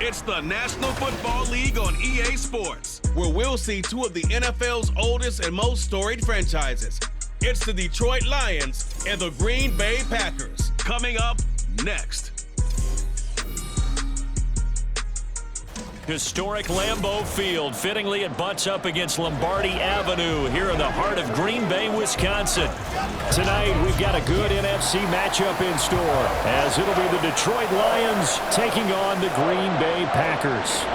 It's the National Football League on EA Sports, where we'll see two of the NFL's oldest and most storied franchises. It's the Detroit Lions and the Green Bay Packers. Coming up next. Historic Lambeau Field. Fittingly, it butts up against Lombardi Avenue here in the heart of Green Bay, Wisconsin. Tonight, we've got a good NFC matchup in store, as it'll be the Detroit Lions taking on the Green Bay Packers.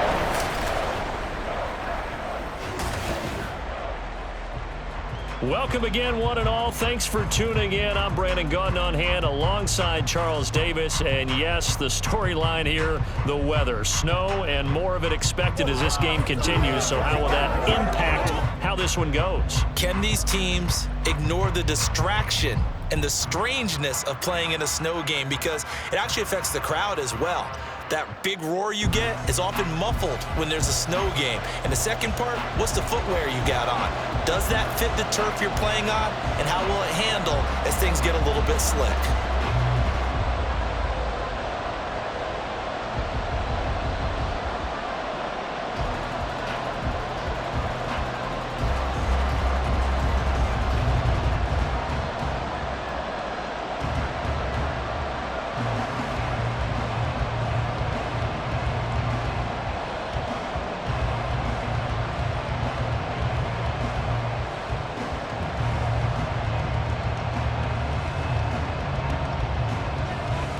Welcome again, one and all. Thanks for tuning in. I'm Brandon Gautin on hand alongside Charles Davis. And yes, the storyline here, the weather. Snow and more of it expected as this game continues. So how will that impact how this one goes? Can these teams ignore the distraction and the strangeness of playing in a snow game? Because it actually affects the crowd as well. That big roar you get is often muffled when there's a snow game. And the second part, what's the footwear you got on? Does that fit the turf you're playing on? And how will it handle as things get a little bit slick?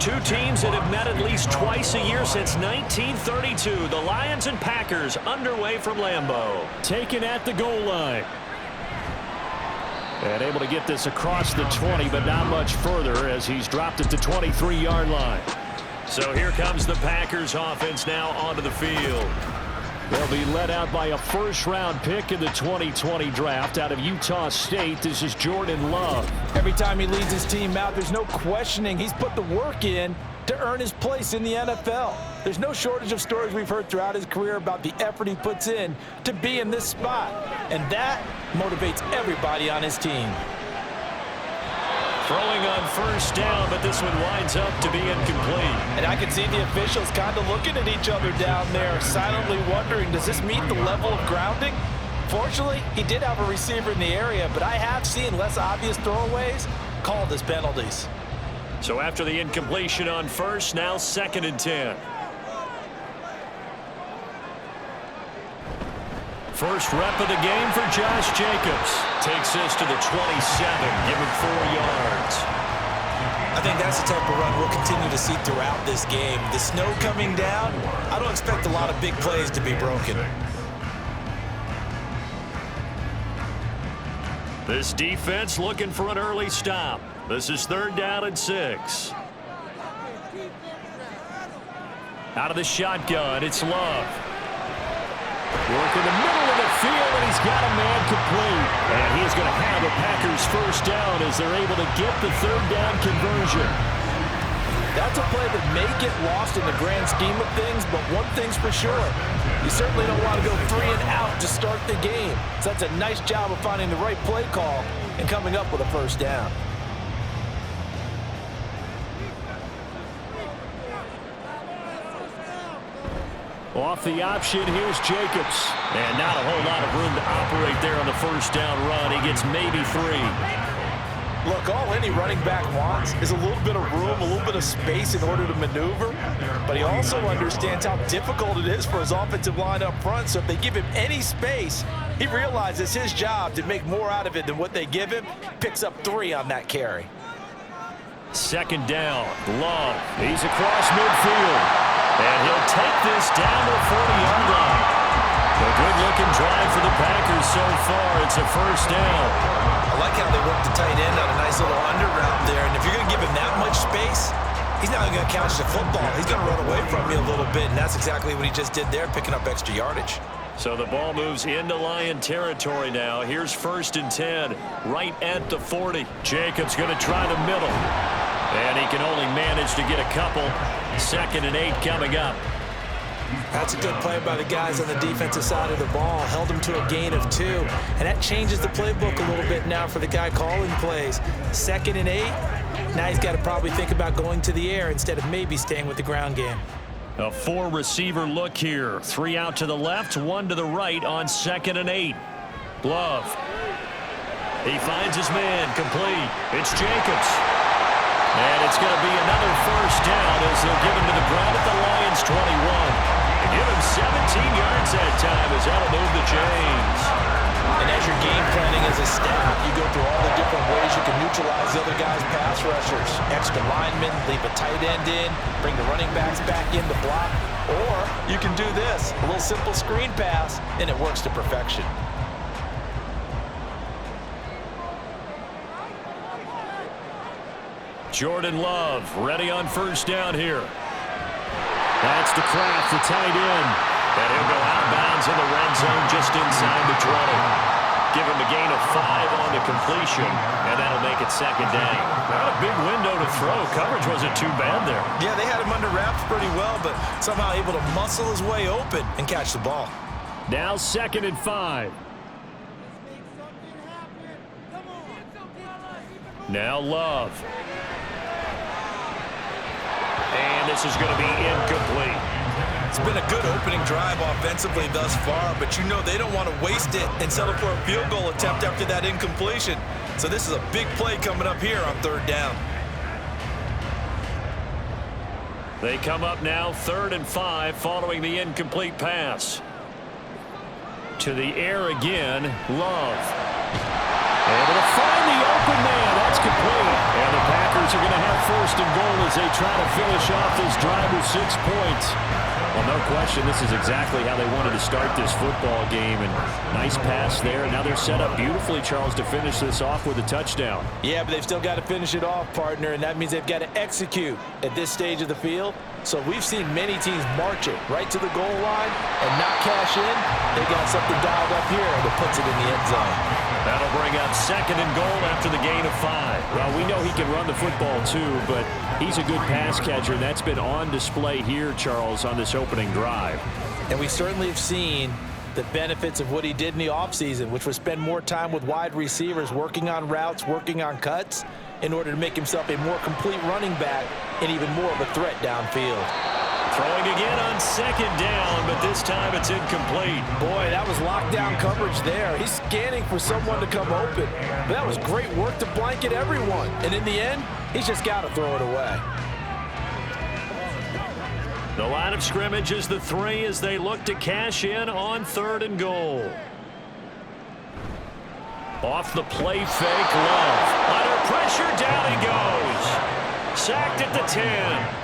Two teams that have met at least twice a year since 1932. The Lions and Packers underway from Lambeau. Taken at the goal line. And able to get this across the 20, but not much further as he's dropped it to 23-yard line. So here comes the Packers offense now onto the field. They'll be led out by a first-round pick in the 2020 draft out of Utah State. This is Jordan Love. Every time he leads his team out, there's no questioning he's put the work in to earn his place in the NFL. There's no shortage of stories we've heard throughout his career about the effort he puts in to be in this spot. And that motivates everybody on his team. Throwing on first down, but this one winds up to be incomplete. And I can see the officials kind of looking at each other down there, silently wondering, does this meet the level of grounding? Fortunately, he did have a receiver in the area, but I have seen less obvious throwaways called as penalties. So after the incompletion on first, now 2nd and 10. First rep of the game for Josh Jacobs. Takes this to the 27, give him 4 yards. I think that's the type of run we'll continue to see throughout this game. The snow coming down, I don't expect a lot of big plays to be broken. This defense looking for an early stop. This is 3rd down and 6. Out of the shotgun, it's Love. Work in the middle of the field, and he's got a man complete. And he's going to have a Packers first down as they're able to get the 3rd down conversion. That's a play that may get lost in the grand scheme of things, but one thing's for sure. You certainly don't want to go 3 and out to start the game. So that's a nice job of finding the right play call and coming up with a first down. Off the option, here's Jacobs. And not a whole lot of room to operate there on the first down run. He gets maybe 3. Look, all any running back wants is a little bit of room, a little bit of space in order to maneuver. But he also understands how difficult it is for his offensive line up front. So if they give him any space, he realizes his job to make more out of it than what they give him. Picks up 3 on that carry. 2nd down, Love. He's across midfield. And he'll take this down to the 40-yard line. A good-looking drive for the Packers so far. It's a first down. I like how they work the tight end on a nice little under route there. And if you're going to give him that much space, he's not going to catch the football. He's going to run away from you a little bit, and that's exactly what he just did there, picking up extra yardage. So the ball moves into Lion territory now. Here's 1st and 10, right at the 40. Jacobs going to try the middle. And he can only manage to get a couple. 2nd and 8 coming up. That's a good play by the guys on the defensive side of the ball. Held them to a gain of 2. And that changes the playbook a little bit now for the guy calling plays. 2nd and 8. Now he's got to probably think about going to the air instead of maybe staying with the ground game. A four-receiver look here. 3 out to the left, 1 to the right on 2nd and 8. Love. He finds his man, complete. It's Jacobs. And it's going to be another first down as they'll give him to the ground at the Lions' 21. They give him 17 yards that time as that'll move the chains. And as your game planning as a staff, you go through all the different ways you can neutralize the other guy's pass rushers. Extra linemen, leave a tight end in, bring the running backs back in to block. Or you can do this, a little simple screen pass, and it works to perfection. Jordan Love ready on first down here. That's to Kraft, the tight end. And he'll go out of bounds in the red zone just inside the 20. Give him a gain of 5 on the completion, and that'll make it 2nd down. Not a big window to throw. Coverage wasn't too bad there. Yeah, they had him under wraps pretty well, but somehow able to muscle his way open and catch the ball. Now 2nd and 5. Now Love. And this is going to be incomplete. It's been a good opening drive offensively thus far, but you know they don't want to waste it and settle for a field goal attempt after that incompletion. So this is a big play coming up here on 3rd down. They come up now 3rd and 5 following the incomplete pass. To the air again, Love. Able to find the open man. That's complete. And the Packers are going to have 1st and goal as they try to finish off this drive with 6 points. Well, no question, this is exactly how they wanted to start this football game. And nice pass there. Now they're set up beautifully, Charles, to finish this off with a touchdown. Yeah, but they've still got to finish it off, partner, and that means they've got to execute at this stage of the field. So we've seen many teams march it right to the goal line and not cash in. They got something dialed up here that puts it in the end zone. That'll bring up 2nd and goal after the gain of 5. Well, we know he can run the football too, but he's a good pass catcher. That's been on display here, Charles, on this opening drive. And we certainly have seen the benefits of what he did in the offseason, which was spend more time with wide receivers, working on routes, working on cuts, in order to make himself a more complete running back and even more of a threat downfield. Throwing again on 2nd down, but this time it's incomplete. Boy, that was lockdown coverage there. He's scanning for someone to come open. But that was great work to blanket everyone. And in the end, he's just got to throw it away. The line of scrimmage is the 3 as they look to cash in on 3rd and goal. Off the play fake, Love. Under pressure, down he goes. Sacked at the 10.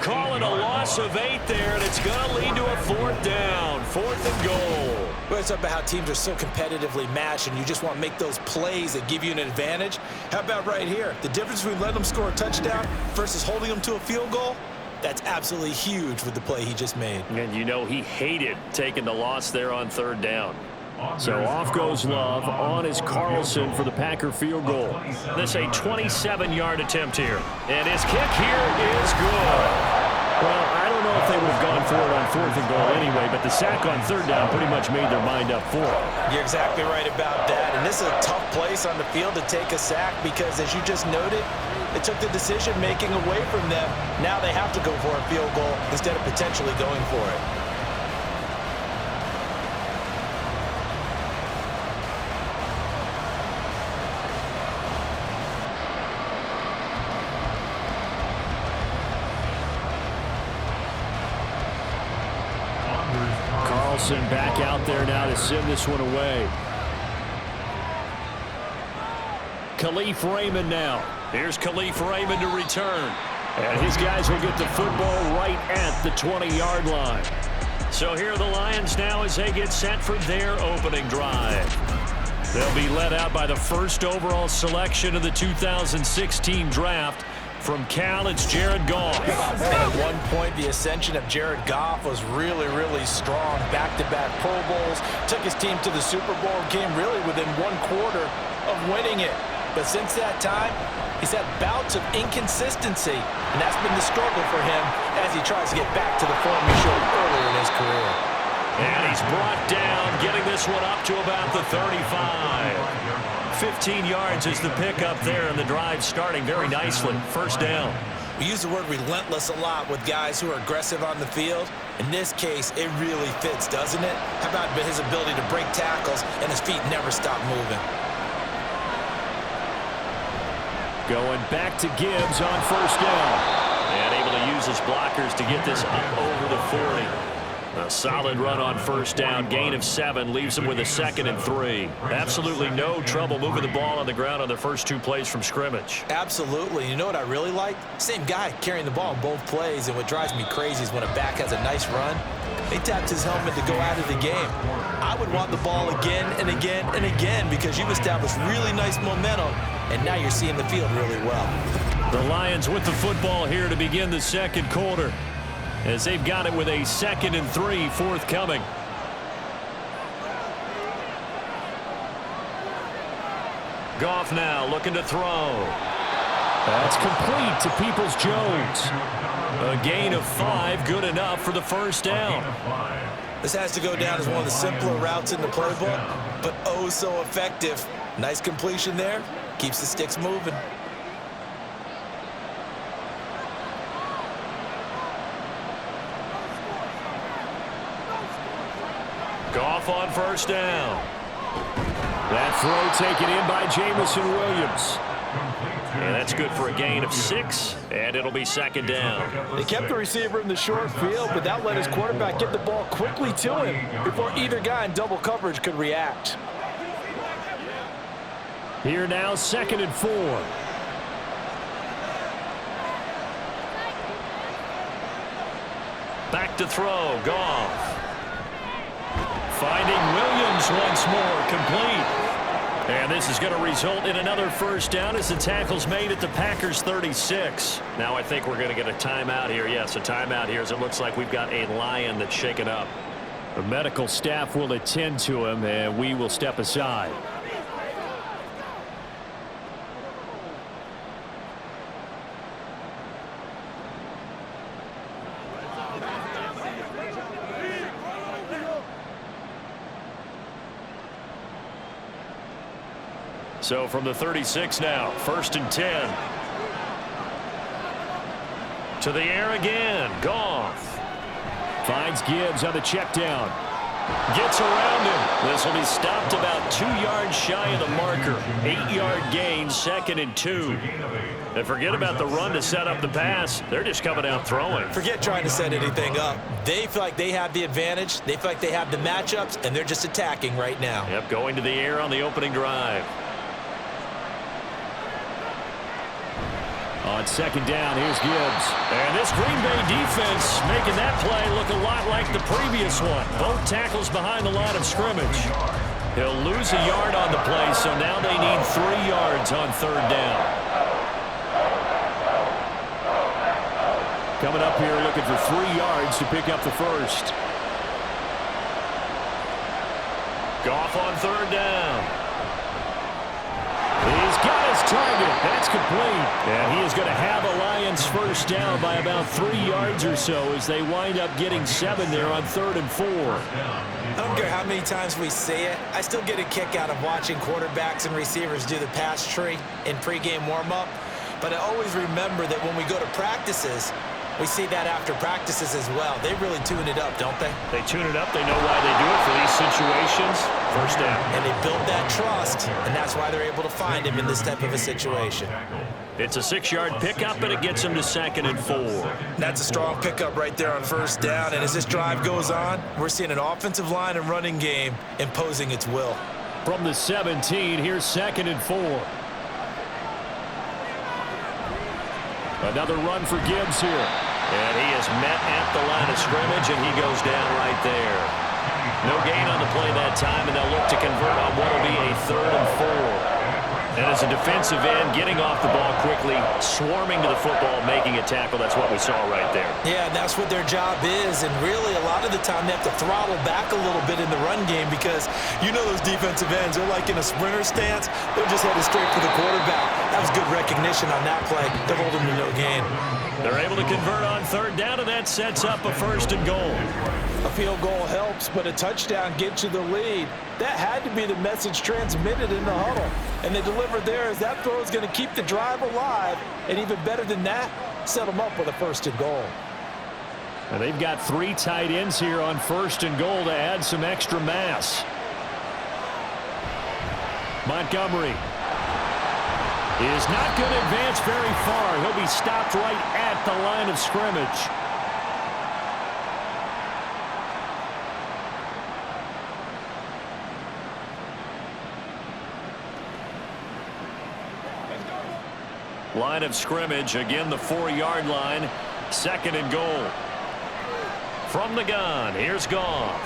Calling a loss of 8 there, and it's going to lead to a 4th down. 4th and goal. Well, it's about how teams are so competitively matched, and you just want to make those plays that give you an advantage. How about right here? The difference between letting them score a touchdown versus holding them to a field goal, that's absolutely huge with the play he just made. And you know he hated taking the loss there on 3rd down. So off goes Love. On is Carlson for the Packer field goal. This a 27-yard attempt here. And his kick here is good. Well, I don't know if they would have gone for it on 4th and goal anyway, but the sack on 3rd down pretty much made their mind up for it. You're exactly right about that. And this is a tough place on the field to take a sack because, as you just noted, it took the decision-making away from them. Now they have to go for a field goal instead of potentially going for it. Back out there now to send this one away. Khalif Raymond now. Here's Khalif Raymond to return. And his guys will get the football right at the 20-yard line. So here are the Lions now as they get set for their opening drive. They'll be led out by the 1st overall selection of the 2016 draft. From Cal, it's Jared Goff. And at one point, the ascension of Jared Goff was really, really strong. Back-to-back Pro Bowls, took his team to the Super Bowl, and came really within 1 quarter of winning it. But since that time, he's had bouts of inconsistency, and that's been the struggle for him as he tries to get back to the form he showed earlier in his career. And he's brought down, getting this one up to about the 35. 15 yards is the pickup there, and the drive starting very nicely. 1st down. We use the word relentless a lot with guys who are aggressive on the field. In this case, it really fits, doesn't it? How about his ability to break tackles and his feet never stop moving? Going back to Gibbs on first down. And able to use his blockers to get this up over the 40. A solid run on first down. Gain of 7 leaves him with a 2nd and 3. Absolutely no trouble moving the ball on the ground on the first 2 plays from scrimmage. Absolutely. You know what I really like? Same guy carrying the ball in both plays, and what drives me crazy is when a back has a nice run, he taps his helmet to go out of the game. I would want the ball again and again and again because you've established really nice momentum, and now you're seeing the field really well. The Lions with the football here to begin the second quarter, as they've got it with a 2nd and 3 forthcoming. Goff now looking to throw. That's complete to Peoples-Jones. A gain of 5, good enough for the first down. This has to go down as one of the simpler routes in the playbook, but oh so effective. Nice completion there. Keeps the sticks moving. Goff on first down. That throw taken in by Jamison Williams. And that's good for a gain of 6, and it'll be 2nd down. They kept the receiver in the short field, but that let his quarterback get the ball quickly to him before either guy in double coverage could react. Here now, 2nd and 4. Back to throw, Goff. Finding Williams once more, complete. And this is going to result in another first down as the tackle's made at the Packers 36. Now I think we're going to get a timeout here. Yes, a timeout here as it looks like we've got a Lion that's shaken up. The medical staff will attend to him, and we will step aside. So from the 36 now, 1st and 10. To the air again, Goff. Finds Gibbs on the check down. Gets around him. This will be stopped about 2 yards shy of the marker. 8-yard gain, 2nd and 2. And forget about the run to set up the pass. They're just coming out throwing. Forget trying to set anything up. They feel like they have the advantage. They feel like they have the matchups, and they're just attacking right now. Yep, going to the air on the opening drive. On 2nd down, here's Gibbs. And this Green Bay defense making that play look a lot like the previous one. Both tackles behind the line of scrimmage. He'll lose a yard on the play, so now they need 3 yards on 3rd down. Coming up here looking for 3 yards to pick up the first. Goff on 3rd down. He's got his target. That's complete. And he is going to have a Lions first down by about 3 yards or so as they wind up getting 7 there on 3rd and 4. I don't care how many times we say it. I still get a kick out of watching quarterbacks and receivers do the pass tree in pregame warm-up. But I always remember that when we go to practices, we see that after practices as well. They really tune it up, don't they? They tune it up. They know why they do it for these situations. First down. And they build that trust, and that's why they're able to find him in this type of a situation. It's a 6-yard pickup, and it gets him to 2nd and 4. That's a strong pickup right there on first down, and as this drive goes on, we're seeing an offensive line and running game imposing its will. From the 17, here's 2nd and 4. Another run for Gibbs here. And he is met at the line of scrimmage, and he goes down right there. No gain on the play that time, and they'll look to convert on what will be a 3rd and 4. And as a defensive end, getting off the ball quickly, swarming to the football, making a tackle, that's what we saw right there. Yeah, and that's what their job is, and really a lot of the time they have to throttle back a little bit in the run game because you know those defensive ends, they're like in a sprinter stance, they're just headed straight for the quarterback. That was good recognition on that play. They're holding to no gain. They're able to convert on 3rd down, and that sets up a 1st and goal. A field goal helps, but a touchdown gets you the lead. That had to be the message transmitted in the huddle. And they delivered there as that throw is going to keep the drive alive. And even better than that, set them up with a 1st and goal. And they've got 3 tight ends here on 1st and goal to add some extra mass. Montgomery is not going to advance very far. He'll be stopped right at the line of scrimmage. Line of scrimmage, again the 4-yard line, 2nd and goal. From the gun, here's Goff.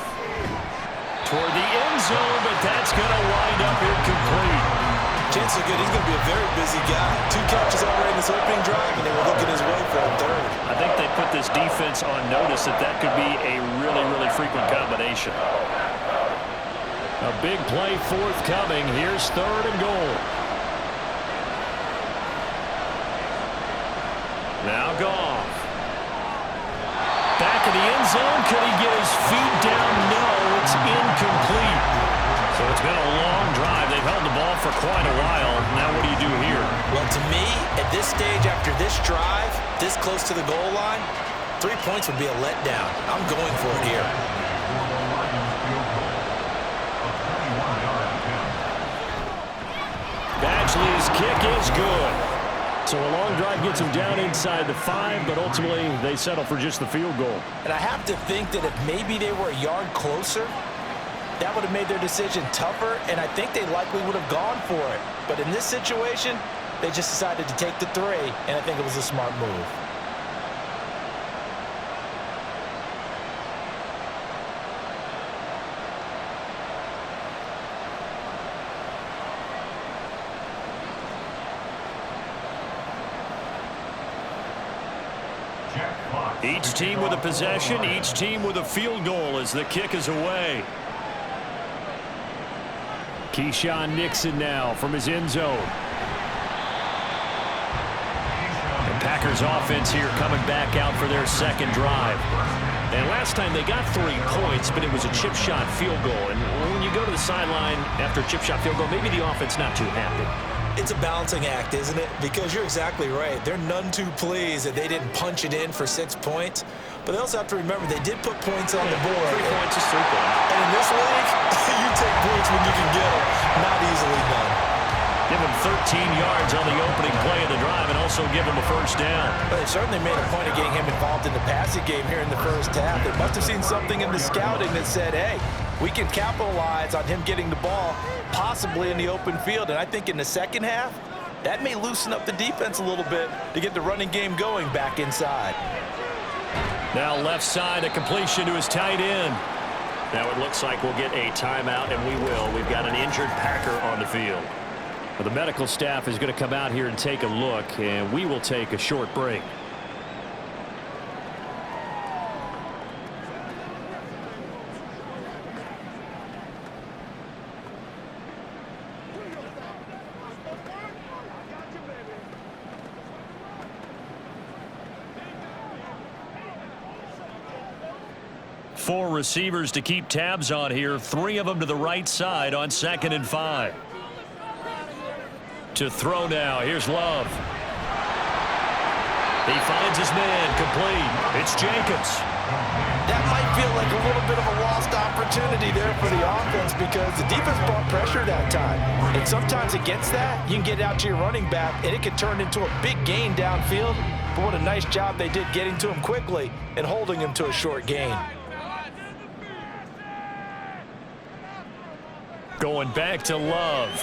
Toward the end zone, but that's going to wind up incomplete. Chances are good. He's going to be a very busy guy. 2 catches already in this opening drive, and they were looking his way for a 3rd. I think they put this defense on notice that could be a really, really frequent combination. A big play forthcoming. Here's 3rd and goal. Now Goff. Back in the end zone. Could he get his feet down? No, it's incomplete. So it's been a long drive. They've held the ball for quite a while. Now what do you do here? Well, to me, at this stage, after this drive, this close to the goal line, 3 points would be a letdown. I'm going for it here. Badgley's kick is good. So a long drive gets them down inside the 5, but ultimately they settle for just the field goal. And I have to think that if maybe they were a yard closer, that would have made their decision tougher, and I think they likely would have gone for it. But in this situation, they just decided to take the 3, and I think it was a smart move. Each team with a possession, each team with a field goal as the kick is away. Keyshawn Nixon now from his end zone. The Packers offense here coming back out for their 2nd drive. And last time they got 3 points, but it was a chip shot field goal. And when you go to the sideline after a chip shot field goal, maybe the offense not too happy. It's a balancing act, isn't it? Because you're exactly right. They're none too pleased that they didn't punch it in for 6 points. But they also have to remember they did put points on the board. 3 points is 3 points. And in this league, you take points when you can get them. Not easily done. Give him 13 yards on the opening play of the drive and also give him a 1st down. But they certainly made a point of getting him involved in the passing game here in the 1st half. They must have seen something in the scouting that said, hey, we can capitalize on him getting the ball possibly in the open field. And I think in the 2nd half, that may loosen up the defense a little bit to get the running game going back inside. Now left side, a completion to his tight end. Now it looks like we'll get a timeout, and we will. We've got an injured Packer on the field. Well, the medical staff is going to come out here and take a look, and we will take a short break. Four receivers to keep tabs on here. 3 of them to the right side on 2nd and 5. To throw now. Here's Love. He finds his man complete. It's Jacobs. That might feel like a little bit of a lost opportunity there for the offense because the defense brought pressure that time. And sometimes against that, you can get out to your running back, and it can turn into a big gain downfield. But what a nice job they did getting to him quickly and holding him to a short gain. Going back to Love.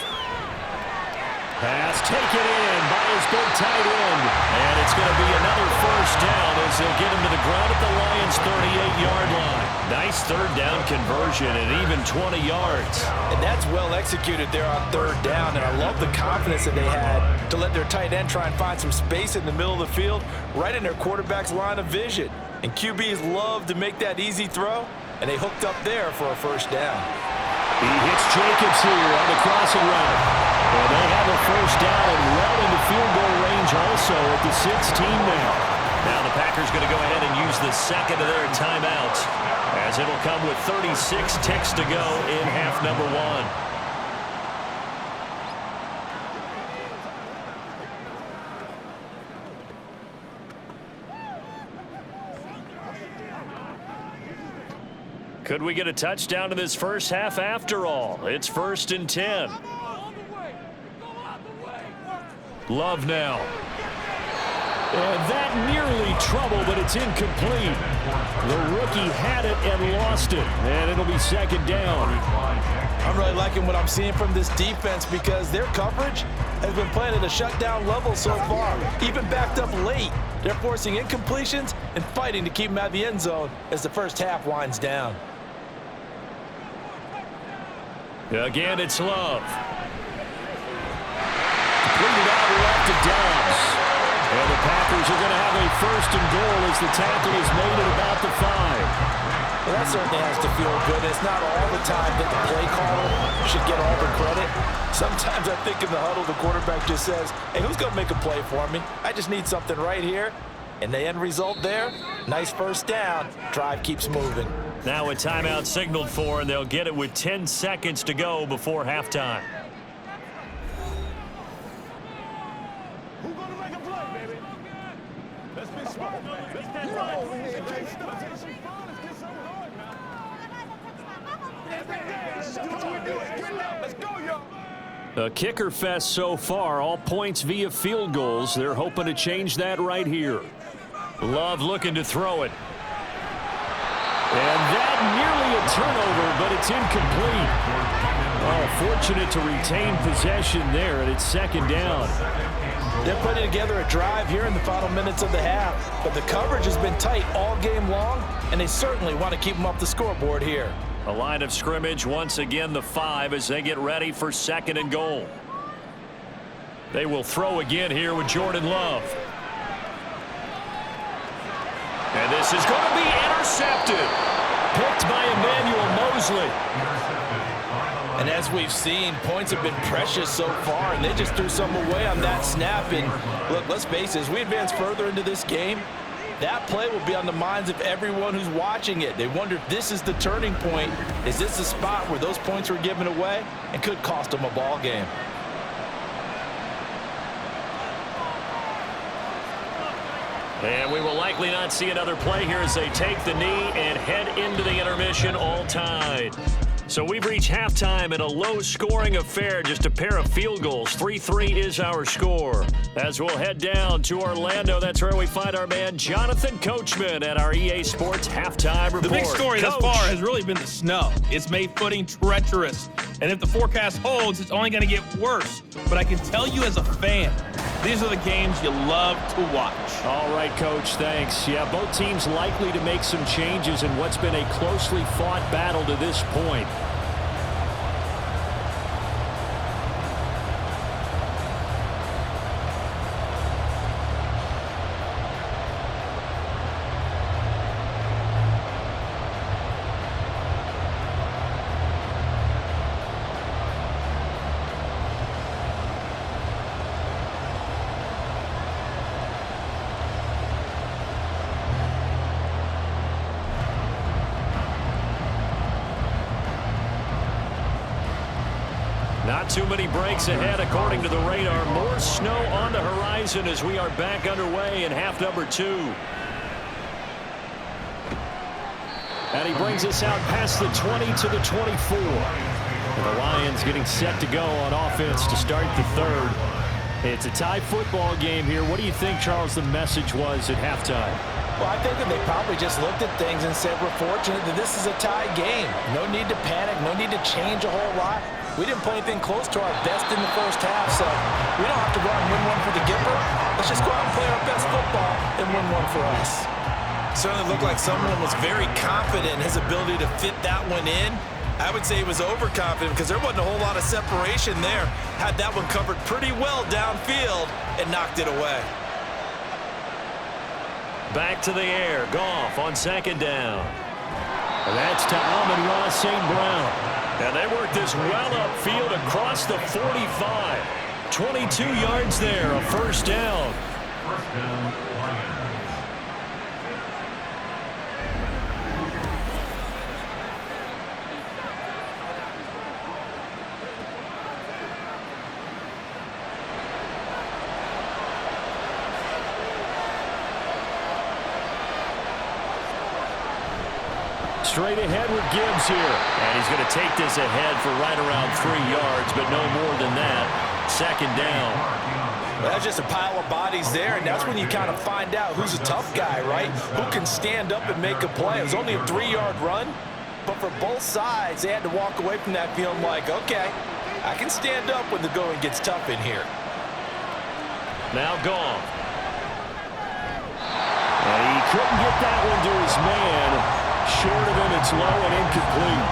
Pass taken in by his big tight end. And it's going to be another 1st down as they'll get him to the ground at the Lions' 38-yard line. Nice 3rd down conversion and even 20 yards. And that's well executed there on 3rd down. And I love the confidence that they had to let their tight end try and find some space in the middle of the field, right in their quarterback's line of vision. And QBs love to make that easy throw, and they hooked up there for a 1st down. He hits Jacobs here on the crossing route. Well, they have a 1st down and well into field goal range also at the 16 now. Now the Packers going to go ahead and use the 2nd of their timeouts as it'll come with 36 ticks to go in half number 1. Could we get a touchdown in this first half after all? It's 1st and 10. Love now. And that nearly trouble, but it's incomplete. The rookie had it and lost it. And it'll be 2nd down. I'm really liking what I'm seeing from this defense because their coverage has been playing at a shutdown level so far. Even backed up late, they're forcing incompletions and fighting to keep them out of the end zone as the first half winds down. Again, it's Love. Completed out left to Dobbs. And the Packers are going to have a 1st and goal as the tackle is made at about the 5. Well, that certainly has to feel good. It's not all the time that the play caller should get all the credit. Sometimes I think in the huddle, the quarterback just says, hey, who's going to make a play for me? I just need something right here. And the end result there, nice 1st down. Drive keeps moving. Now a timeout signaled for, and they'll get it with 10 seconds to go before halftime. Who's going to make a play, baby? Let's be smart. Let's be A kicker fest so far, all points via field goals. They're hoping to change that right here. Love looking to throw it. And that nearly a turnover, but it's incomplete. Oh, fortunate to retain possession there, and it's 2nd down. They're putting together a drive here in the final minutes of the half, but the coverage has been tight all game long, and they certainly want to keep them up the scoreboard here. A line of scrimmage, once again the 5 as they get ready for 2nd and goal. They will throw again here with Jordan Love. And this is going to be intercepted. Picked by Emmanuel Mosley. And as we've seen, points have been precious so far, and they just threw some away on that snap. And look, let's face it, as we advance further into this game, that play will be on the minds of everyone who's watching it. They wonder if this is the turning point. Is this the spot where those points were given away and could cost them a ball game? And we will likely not see another play here as they take the knee and head into the intermission all tied. So we've reached halftime in a low-scoring affair, just a pair of field goals. 3-3 is our score. As we'll head down to Orlando, that's where we find our man Jonathan Coachman at our EA Sports Halftime Report. The big story thus far has really been the snow. It's made footing treacherous. And if the forecast holds, it's only going to get worse. But I can tell you as a fan, these are the games you love to watch. All right, Coach, thanks. Yeah, both teams likely to make some changes in what's been a closely fought battle to this point. Not too many breaks ahead according to the radar. More snow on the horizon as we are back underway in half number 2. And he brings us out past the 20 to the 24. And the Lions getting set to go on offense to start the 3rd. It's a tie football game here. What do you think, Charles, the message was at halftime? Well, I think that they probably just looked at things and said, we're fortunate that this is a tie game. No need to panic, no need to change a whole lot. We didn't play anything close to our best in the first half, so we don't have to go out and win one for the Gipper. Let's just go out and play our best football and win one for us. Certainly looked like someone was very confident in his ability to fit that one in. I would say he was overconfident because there wasn't a whole lot of separation there. Had that one covered pretty well downfield and knocked it away. Back to the air. Goff on 2nd down. And that's to Amon-Ra St. Brown. And they work this well upfield across the 45. 22 yards there, a 1st down. straight ahead with Gibbs here. And he's going to take this ahead for right around 3 yards, but no more than that. Second down. Well, that's just a pile of bodies there, and that's when you kind of find out who's a tough guy, right? Who can stand up and make a play. It was only a 3-yard run, but for both sides, they had to walk away from that feeling like, okay, I can stand up when the going gets tough in here. Now gone. And he couldn't get that one to his man. Short of him, it's low and incomplete.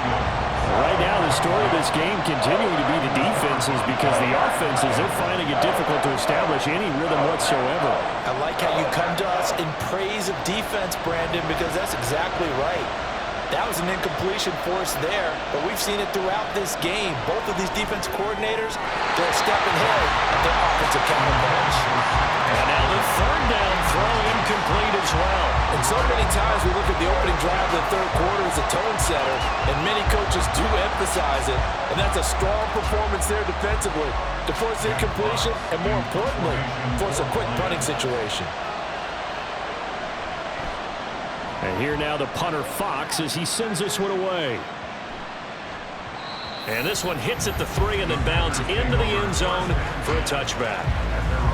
Right now, the story of this game continuing to be the defenses because the offenses, they're finding it difficult to establish any rhythm whatsoever. I like how you come to us in praise of defense, Brandon, because that's exactly right. That was an incompletion for us there, but we've seen it throughout this game. Both of these defense coordinators, they're a step ahead of their offensive counterparts. And now the third down throw incomplete as well. And so many times we look at the opening drive of the third quarter as a tone setter, and many coaches do emphasize it, and that's a strong performance there defensively to force incompletion and, more importantly, force a quick punting situation. And here now the punter Fox as he sends this one away. And this one hits at the 3 and then bounds into the end zone for a touchback.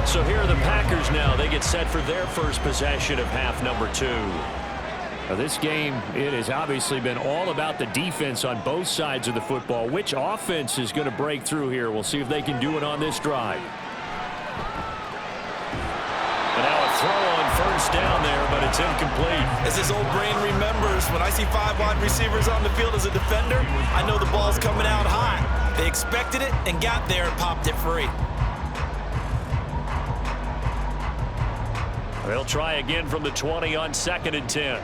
So here are the Packers now. They get set for their first possession of half number 2. Now this game, it has obviously been all about the defense on both sides of the football. Which offense is going to break through here? We'll see if they can do it on this drive. And now a throw on first down there, but it's incomplete. As his old brain remembers, when I see 5 wide receivers on the field as a defender, I know the ball's coming out high. They expected it and got there and popped it free. They'll try again from the 20 on 2nd and 10.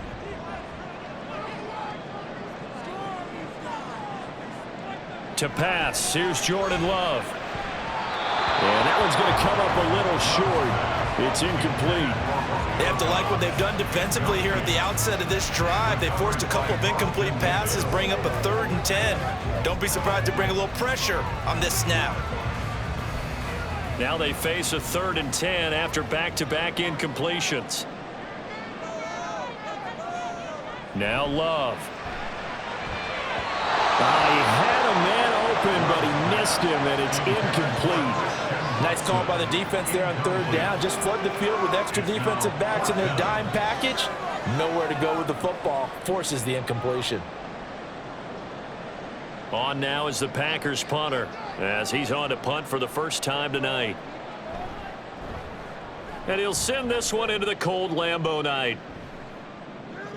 To pass, here's Jordan Love. And that one's going to come up a little short. It's incomplete. They have to like what they've done defensively here at the outset of this drive. They forced a couple of incomplete passes, bring up a 3rd and 10. Don't be surprised to bring a little pressure on this snap. Now they face a 3rd and 10 after back-to-back incompletions. Now Love. He had a man open, but he missed him, and it's incomplete. Nice call by the defense there on 3rd down. Just flood the field with extra defensive backs in their dime package. Nowhere to go with the football. Forces the incompletion. On now is the Packers punter as he's on to punt for the first time tonight. And he'll send this one into the cold Lambeau night.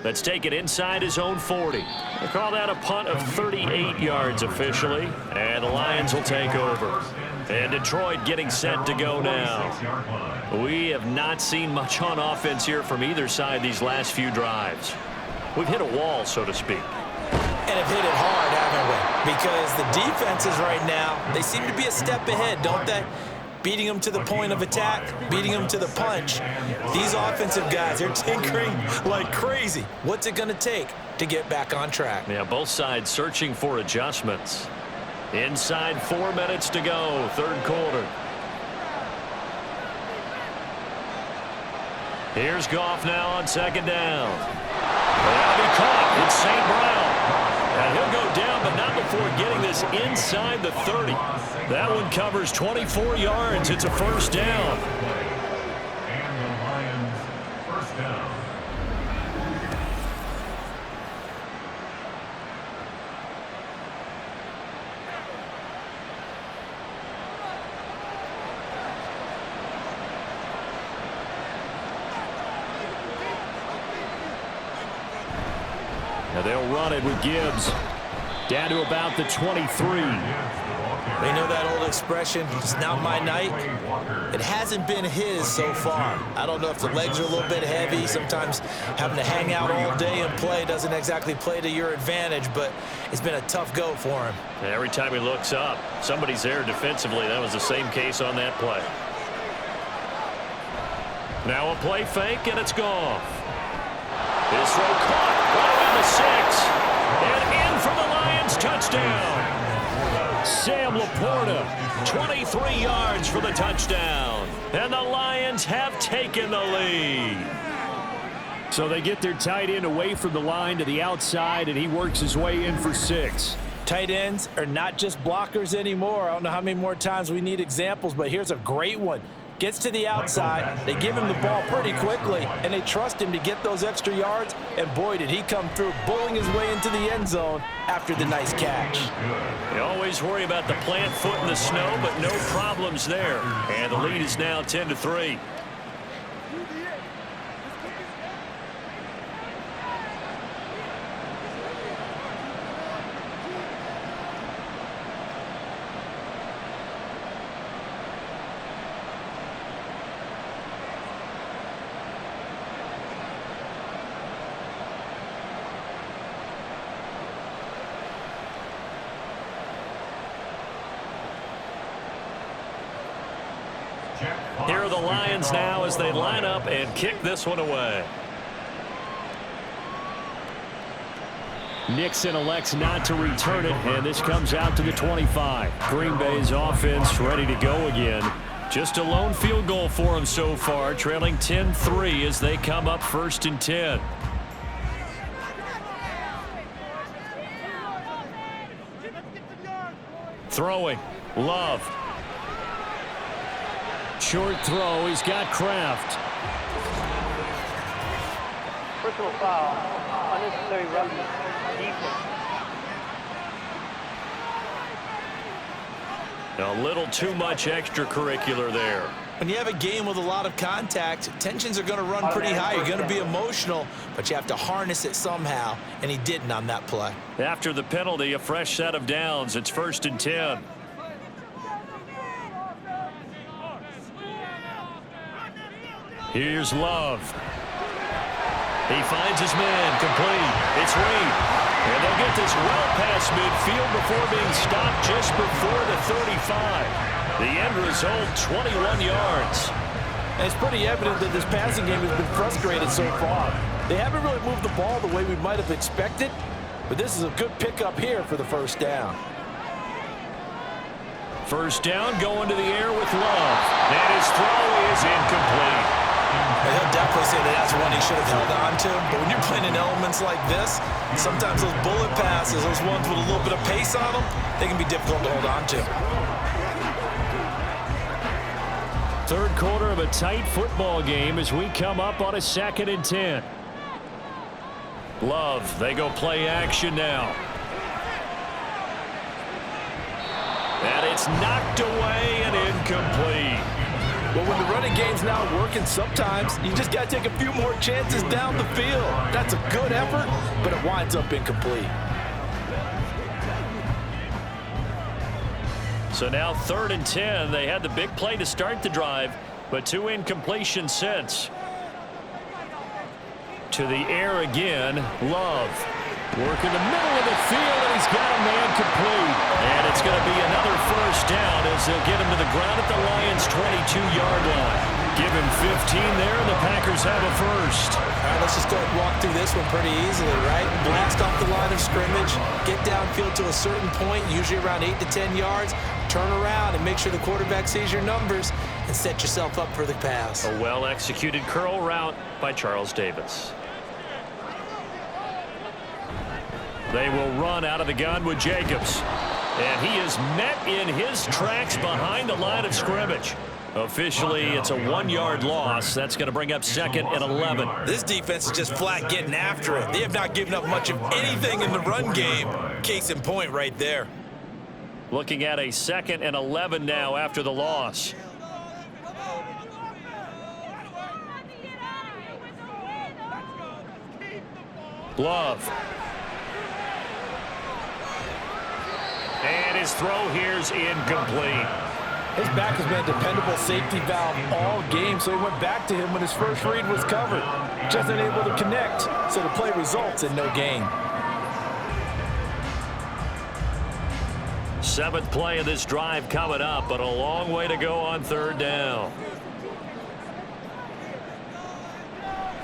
Let's take it inside his own 40. They call that a punt of 38 yards officially, and the Lions will take over. And Detroit getting set to go now. We have not seen much on offense here from either side these last few drives. We've hit a wall, so to speak. And have hit it hard, haven't we? Because the defenses right now, they seem to be a step ahead, don't they? Beating them to the point of attack, beating them to the punch. These offensive guys, they're tinkering like crazy. What's it going to take to get back on track? Yeah, both sides searching for adjustments. Inside 4 minutes to go, third quarter. Here's Goff now on 2nd down. That'll be caught. It's St. Brown. And he'll go down, but not before getting this inside the 30. That one covers 24 yards. It's a first down. And the Lions first down. Now they'll run it with Gibbs. Down to about the 23. They know that old expression, it's not my night. It hasn't been his so far. I don't know if the legs are a little bit heavy. Sometimes having to hang out all day and play doesn't exactly play to your advantage, but it's been a tough go for him. And every time he looks up, somebody's there defensively. That was the same case on that play. Now a play fake, and it's gone. This throw caught right around the 6. And in for the Lions touchdown. Sam Laporta, 23 yards for the touchdown. And the Lions have taken the lead. So they get their tight end away from the line to the outside, and he works his way in for 6. Tight ends are not just blockers anymore. I don't know how many more times we need examples, but here's a great one. Gets to the outside, they give him the ball pretty quickly, and they trust him to get those extra yards, and boy, did he come through, bulling his way into the end zone after the nice catch. You always worry about the plant foot in the snow, but no problems there. And the lead is now 10-3. Here are the Lions now as they line up and kick this one away. Nixon elects not to return it, and this comes out to the 25. Green Bay's offense ready to go again. Just a lone field goal for them so far, trailing 10-3 as they come up 1st and 10. Throwing. Love. Short throw. He's got Kraft. Personal foul. Unnecessary roughness. Defense. A little too much extracurricular there. When you have a game with a lot of contact, tensions are going to run pretty high. You're going to be emotional, but you have to harness it somehow, and he didn't on that play. After the penalty, a fresh set of downs. It's 1st and 10. Here's Love. He finds his man, complete. It's Reed. And they'll get this well past midfield before being stopped just before the 35. The end result, 21 yards. And it's pretty evident that this passing game has been frustrated so far. They haven't really moved the ball the way we might have expected, but this is a good pickup here for the 1st down. 1st down, going to the air with Love. And his throw is incomplete. He'll definitely say that that's one he should have held on to. But when you're playing in elements like this, sometimes those bullet passes, those ones with a little bit of pace on them, they can be difficult to hold on to. 3rd quarter of a tight football game as we come up on a 2nd and 10. Love, they go play action now. And it's knocked away and incomplete. But when the running game's not working, sometimes you just got to take a few more chances down the field. That's a good effort, but it winds up incomplete. So now 3rd and 10. They had the big play to start the drive, but 2 incompletions since. To the air again, Love. Work in the middle of the field, and he's got a man complete. And it's going to be another 1st down as they'll get him to the ground at the Lions' 22-yard line. Give him 15 there, and the Packers have a 1st. All right, let's just go and walk through this one pretty easily, right? Blast off the line of scrimmage, get downfield to a certain point, usually around 8 to 10 yards, turn around and make sure the quarterback sees your numbers and set yourself up for the pass. A well-executed curl route by Charles Davis. They will run out of the gun with Jacobs. And he is met in his tracks behind the line of scrimmage. Officially, it's a 1-yard loss. That's going to bring up 2nd and 11. This defense is just flat getting after it. They have not given up much of anything in the run game. Case in point right there. Looking at a 2nd and 11 now after the loss. Love. And his throw here's incomplete. His back has been a dependable safety valve all game, so he went back to him when his first read was covered. Just unable to connect, so the play results in no gain. 7th play of this drive coming up, but a long way to go on 3rd down.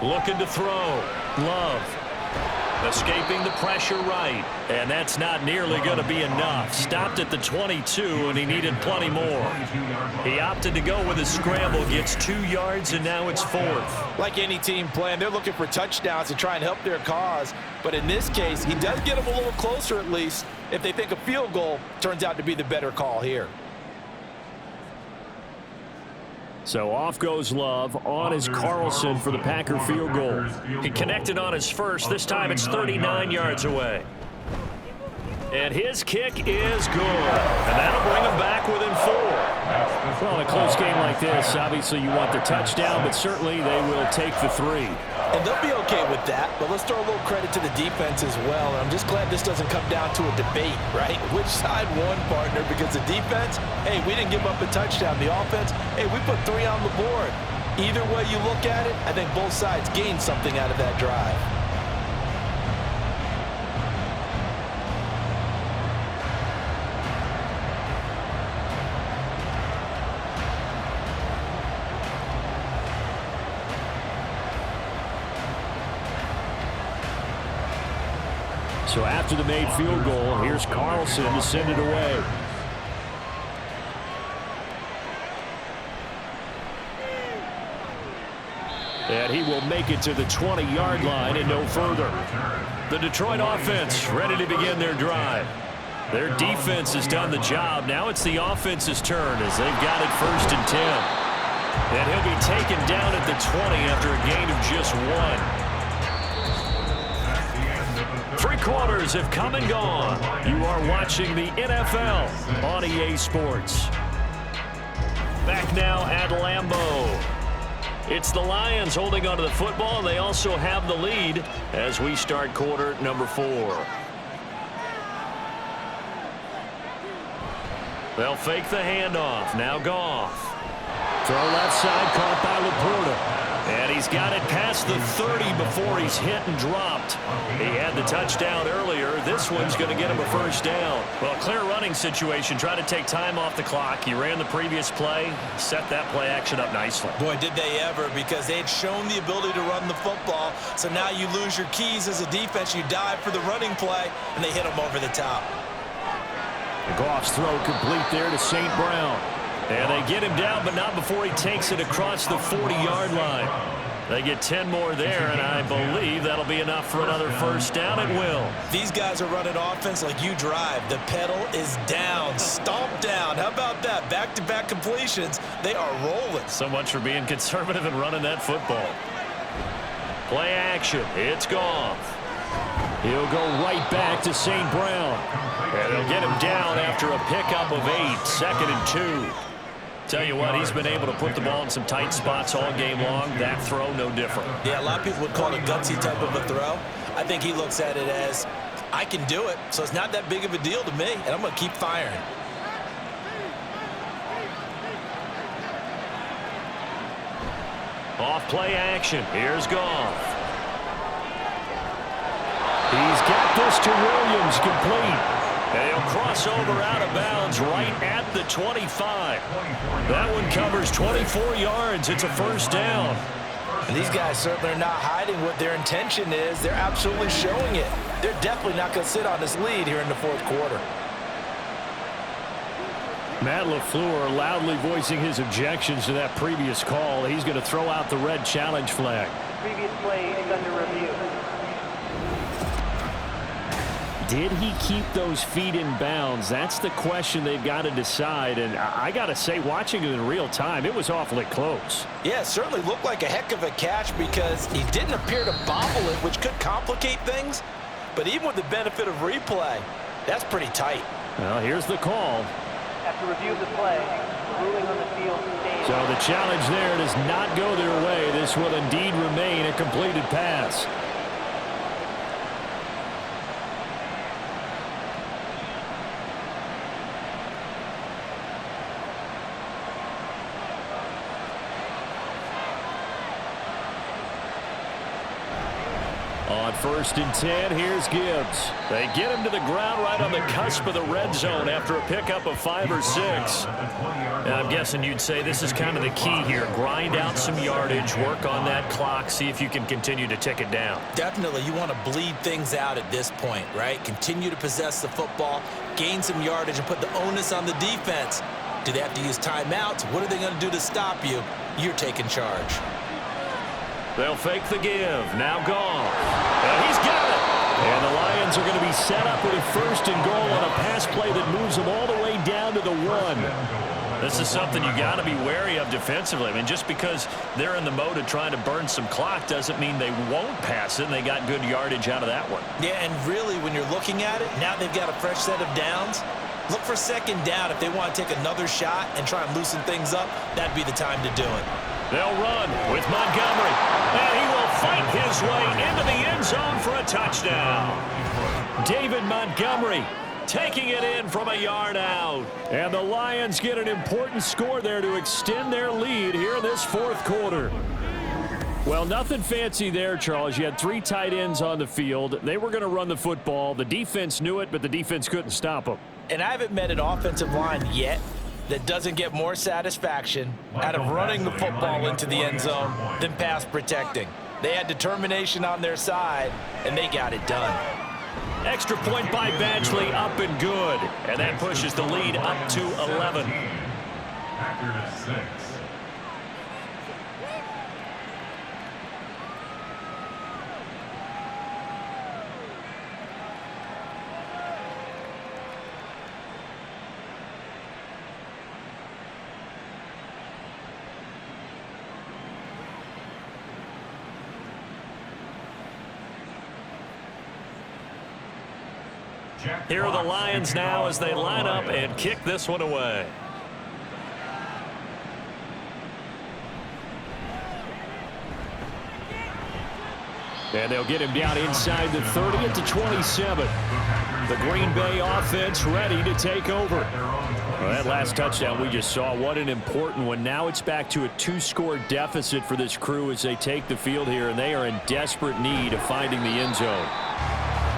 Looking to throw. Love. Escaping the pressure right. And that's not nearly going to be enough. Stopped at the 22, and he needed plenty more. He opted to go with a scramble, gets 2 yards, and now it's 4th. Like any team plan, they're looking for touchdowns to try and help their cause. But in this case, he does get them a little closer at least if they think a field goal turns out to be the better call here. So off goes Love. On is Carlson for the Packer field goal. He connected on his first. This time it's 39 yards away. And his kick is good. And that'll bring him back within 4. Well, in a close game like this, obviously you want the touchdown, but certainly they will take the 3. And they'll be okay with that, but let's throw a little credit to the defense as well. And I'm just glad this doesn't come down to a debate, right? Which side won, partner? Because the defense, hey, we didn't give up a touchdown. The offense, hey, we put 3 on the board. Either way you look at it, I think both sides gained something out of that drive. So after the made field goal, here's Carlson to send it away. And he will make it to the 20-yard line and no further. The Detroit offense ready to begin their drive. Their defense has done the job. Now it's the offense's turn as they've got it 1st and 10. And he'll be taken down at the 20 after a gain of just 1. 3 quarters have come and gone. You are watching the NFL on EA Sports. Back now at Lambeau. It's the Lions holding onto the football, and they also have the lead as we start quarter number 4. They'll fake the handoff. Now Goff. Throw left side, caught by Laporta. And he's got it past the 30 before he's hit and dropped. He had the touchdown earlier. This one's going to get him a 1st down. Well, clear running situation. Try to take time off the clock. He ran the previous play, set that play action up nicely. Boy, did they ever, because they had shown the ability to run the football. So now you lose your keys as a defense. You dive for the running play, and they hit him over the top. The Goff's throw complete there to St. Brown. And they get him down, but not before he takes it across the 40-yard line. They get 10 more there, and I believe that'll be enough for another 1st down at will. These guys are running offense like you drive. The pedal is down, stomp down. How about that? Back-to-back completions. They are rolling. So much for being conservative and running that football. Play action. It's Goff. He'll go right back to St. Brown. And they'll get him down after a pickup of 8, 2nd and 2. Tell you what, he's been able to put the ball in some tight spots all game long. That throw, no different. Yeah, a lot of people would call it a gutsy type of a throw. I think he looks at it as, I can do it, so it's not that big of a deal to me, and I'm going to keep firing. Off play action. Here's Goff. He's got this to Williams, complete. And he'll cross over out of bounds right at the 25. That one covers 24 yards. It's a 1st down. And these guys certainly are not hiding what their intention is. They're absolutely showing it. They're definitely not going to sit on this lead here in the 4th quarter. Matt LaFleur loudly voicing his objections to that previous call. He's going to throw out the red challenge flag. Previous play is under review. Did he keep those feet in bounds? That's the question they've got to decide. And I got to say, watching it in real time, it was awfully close. Yeah, it certainly looked like a heck of a catch because he didn't appear to bobble it, which could complicate things. But even with the benefit of replay, that's pretty tight. Well, here's the call. After review of the play, the ruling on the field stands. So the challenge there does not go their way. This will indeed remain a completed pass. On 1st and 10, here's Gibbs. They get him to the ground right on the cusp of the red zone after a pickup of 5 or 6. And I'm guessing you'd say this is kind of the key here. Grind out some yardage, work on that clock, see if you can continue to tick it down. Definitely, you want to bleed things out at this point, right? Continue to possess the football, gain some yardage, and put the onus on the defense. Do they have to use timeouts? What are they going to do to stop you? You're taking charge. They'll fake the give. Now gone. And he's got it. And the Lions are going to be set up with a 1st and goal on a pass play that moves them all the way down to the 1. This is something you got to be wary of defensively. I mean, just because they're in the mode of trying to burn some clock doesn't mean they won't pass it, and they got good yardage out of that one. Yeah, and really, when you're looking at it, now they've got a fresh set of downs. Look for 2nd down. If they want to take another shot and try and loosen things up, that'd be the time to do it. They'll run with Montgomery. And he will fight his way into the end zone for a touchdown. David Montgomery taking it in from a yard out. And the Lions get an important score there to extend their lead here in this 4th quarter. Well, nothing fancy there, Charles. You had 3 tight ends on the field. They were going to run the football. The defense knew it, but the defense couldn't stop them. And I haven't met an offensive line yet that doesn't get more satisfaction out of running the football into the end zone than pass protecting. They had determination on their side, and they got it done. Extra point by Badgley, up and good. And that pushes the lead up to 11. Packers 6. Here are the Lions now as they line up and kick this one away. And they'll get him down inside the 30 at the 27. The Green Bay offense ready to take over. Well, that last touchdown we just saw, what an important one. Now it's back to a 2-score deficit for this crew as they take the field here, and they are in desperate need of finding the end zone.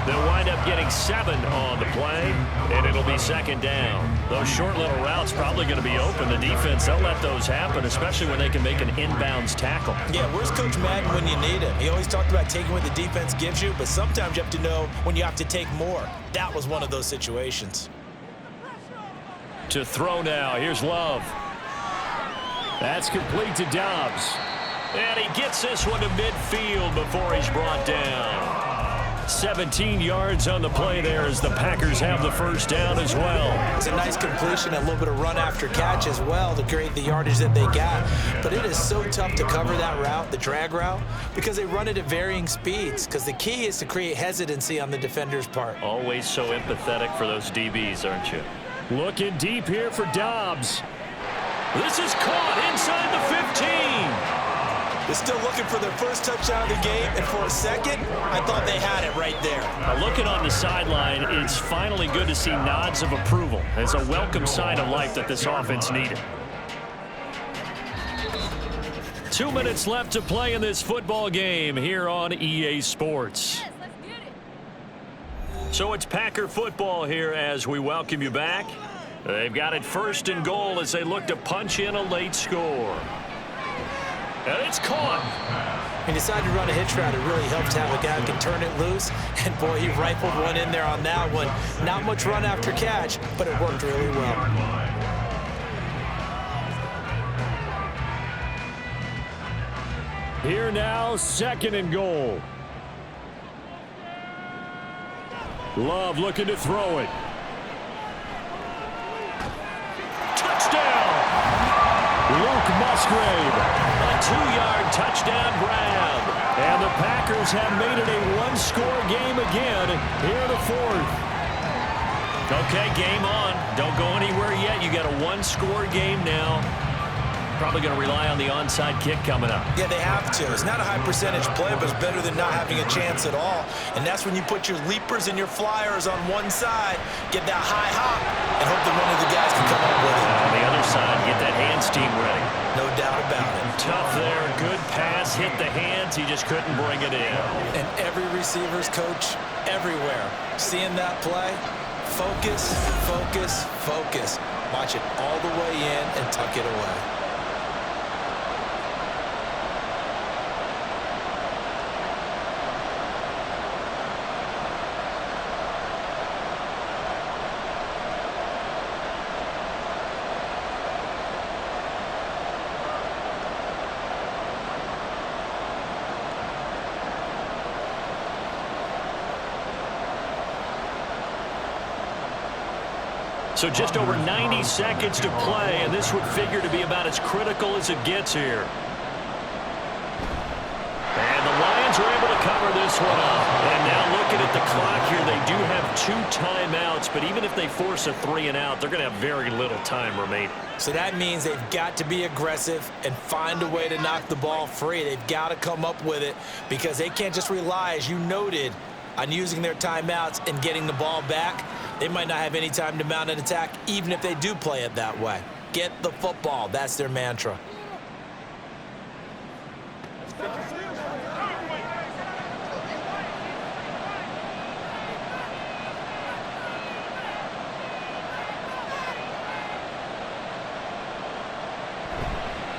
They'll wind up getting 7 on the play, and it'll be 2nd down. Those short little routes probably going to be open. The defense, they'll let those happen, especially when they can make an inbounds tackle. Yeah, where's Coach Madden when you need him? He always talked about taking what the defense gives you, but sometimes you have to know when you have to take more. That was one of those situations. To throw now, here's Love. That's complete to Dobbs. And he gets this one to midfield before he's brought down. 17 yards on the play there as the Packers have the 1st down as well. It's a nice completion, a little bit of run after catch as well to create the yardage that they got. But it is so tough to cover that route, the drag route, because they run it at varying speeds. Because the key is to create hesitancy on the defender's part. Always so empathetic for those DBs, aren't you? Looking deep here for Dobbs. This is caught inside the 15. They're still looking for their first touchdown of the game, and for a second, I thought they had it right there. Looking on the sideline, it's finally good to see nods of approval. It's a welcome sign of life that this offense needed. 2 minutes left to play in this football game here on EA Sports. Yes, let's get it. So it's Packer football here as we welcome you back. They've got it 1st and goal as they look to punch in a late score. And it's caught. He decided to run a hitch route. It really helps to have a guy who can turn it loose. And, boy, he rifled one in there on that one. Not much run after catch, but it worked really well. Here now, 2nd and goal. Love looking to throw it. Touchdown! Luke Musgrave. A 2-yard touchdown grab. And the Packers have made it a 1-score game again here in the 4th. Okay, game on. Don't go anywhere yet. You got a 1-score game now. Probably going to rely on the onside kick coming up. Yeah, they have to. It's not a high percentage play, but it's better than not having a chance at all. And that's when you put your leapers and your flyers on one side, get that high hop, and hope that one of the guys can come up with it. On the other side, get that hands team ready. No doubt about it. Tough there. Good pass. pass hit the hands. He just couldn't bring it in. And every receiver's coach everywhere, seeing that play, focus, focus, focus. Watch it all the way in and tuck it away. So just over 90 seconds to play, and this would figure to be about as critical as it gets here. And the Lions are able to cover this one up. And now looking at the clock here, they do have 2 timeouts, but even if they force a 3-and-out, they're going to have very little time remaining. So that means they've got to be aggressive and find a way to knock the ball free. They've got to come up with it because they can't just rely, as you noted, on using their timeouts and getting the ball back. They might not have any time to mount an attack, even if they do play it that way. Get the football. That's their mantra.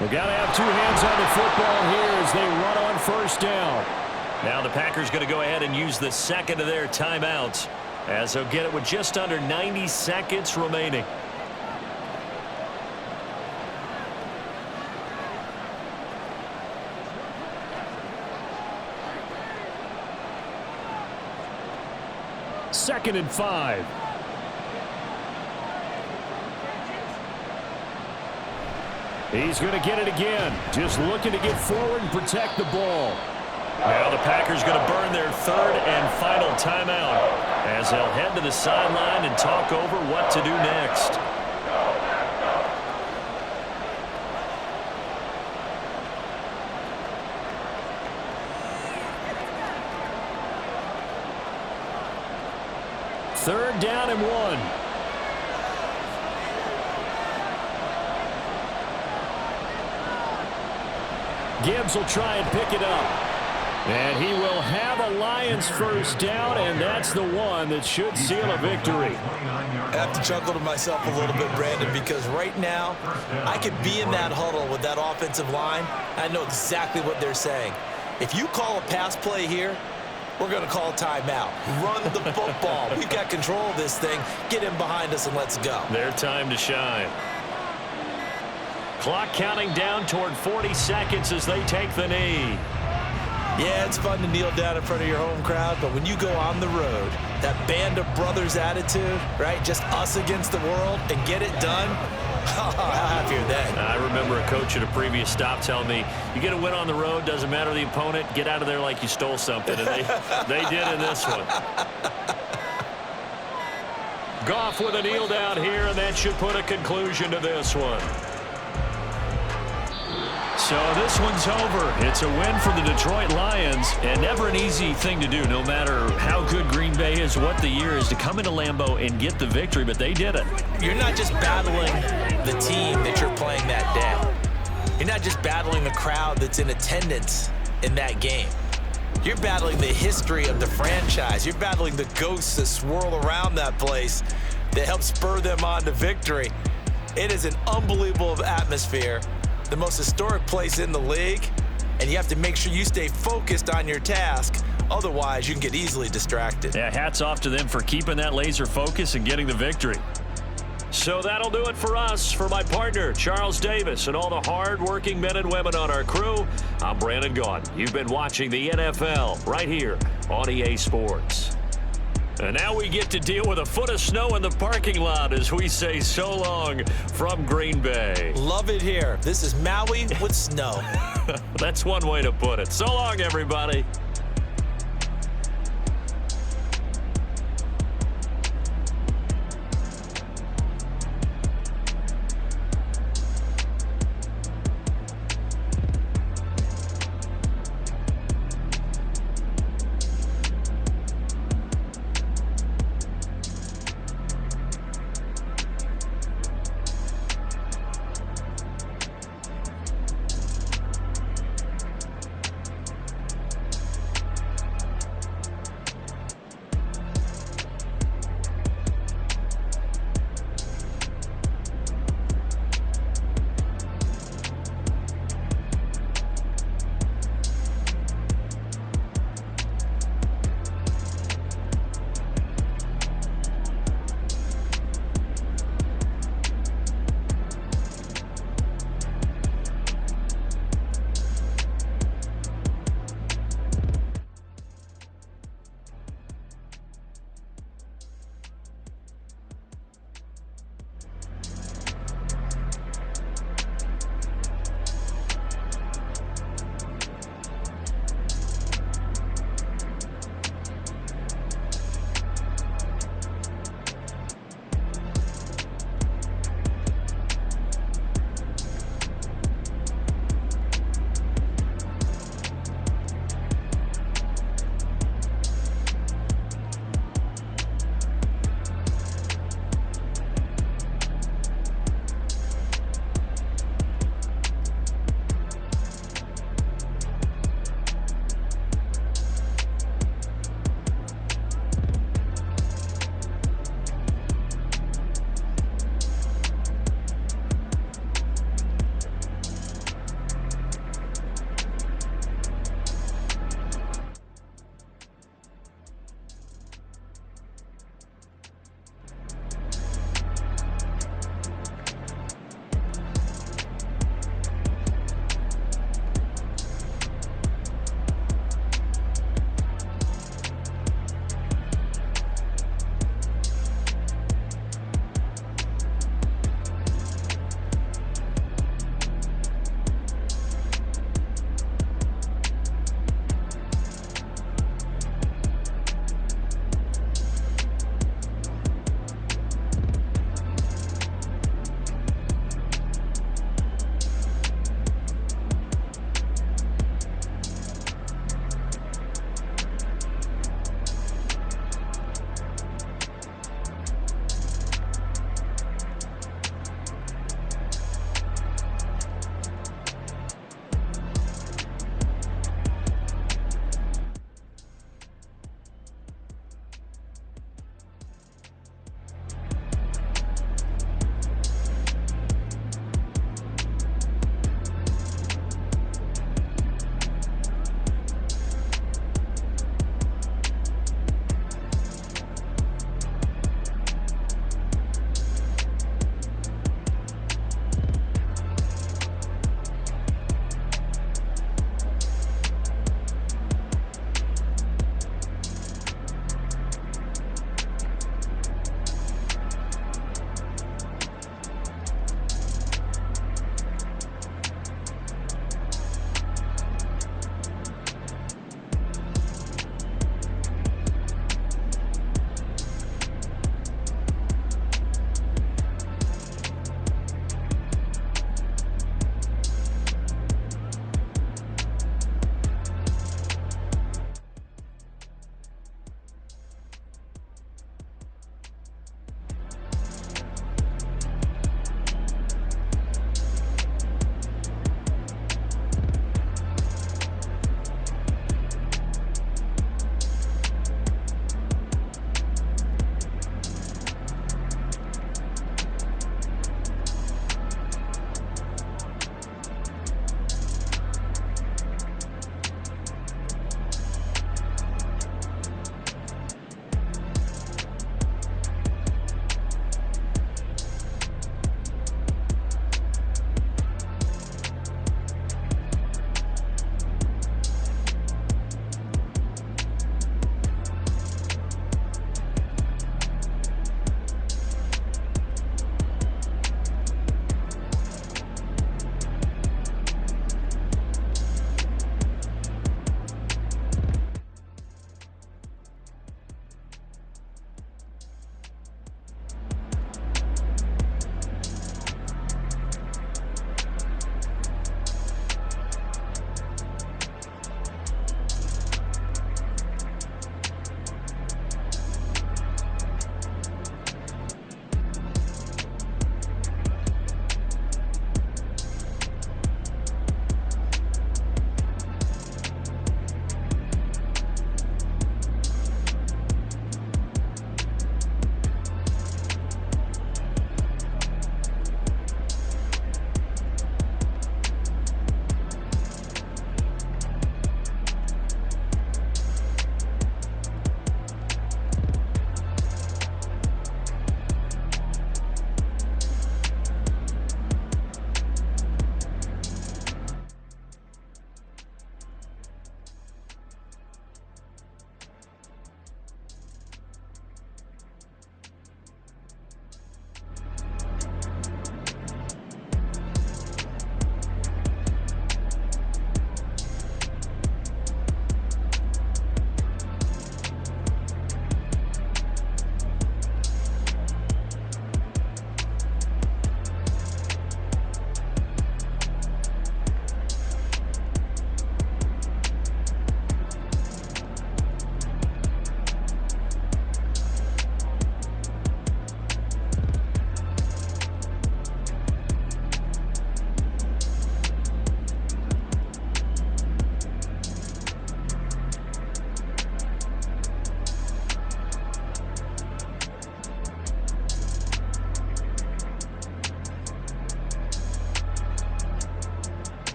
We've got to have 2 hands on the football here as they run on first down. Now the Packers going to go ahead and use the second of their timeouts, as they'll get it with just under 90 seconds remaining. Second and 5. He's going to get it again. Just looking to get forward and protect the ball. Now the Packers going to burn their 3rd and final timeout, as they'll head to the sideline and talk over what to do next. Third down and 1. Gibbs will try and pick it up. And he will have a Lions first down, and that's the one that should seal a victory. I have to chuckle to myself a little bit, Brandon, because right now I could be in that huddle with that offensive line. I know exactly what they're saying. If you call a pass play here, we're going to call timeout. Run the football. We've got control of this thing. Get in behind us and let's go. Their time to shine. Clock counting down toward 40 seconds as they take the knee. Yeah, it's fun to kneel down in front of your home crowd, but when you go on the road, that band of brothers attitude, right? Just us against the world and get it done. How happy are they? I remember a coach at a previous stop telling me, you get a win on the road, doesn't matter the opponent, get out of there like you stole something. And they did in this one. Goff with a kneel down here, and that should put a conclusion to this one. So this one's over. It's a win for the Detroit Lions, and never an easy thing to do, no matter how good Green Bay is, what the year is, to come into Lambeau and get the victory, but they did it. You're not just battling the team that you're playing that day. You're not just battling the crowd that's in attendance in that game. You're battling the history of the franchise. You're battling the ghosts that swirl around that place that help spur them on to victory. It is an unbelievable atmosphere. The most historic place in the league, and you have to make sure you stay focused on your task. Otherwise, you can get easily distracted. Yeah, hats off to them for keeping that laser focus and getting the victory. So that'll do it for us. For my partner, Charles Davis, and all the hard-working men and women on our crew, I'm Brandon Gaudin. You've been watching the NFL right here on EA Sports. And now we get to deal with a foot of snow in the parking lot as we say so long from Green Bay. Love it here. This is Maui with snow. That's one way to put it. So long, everybody.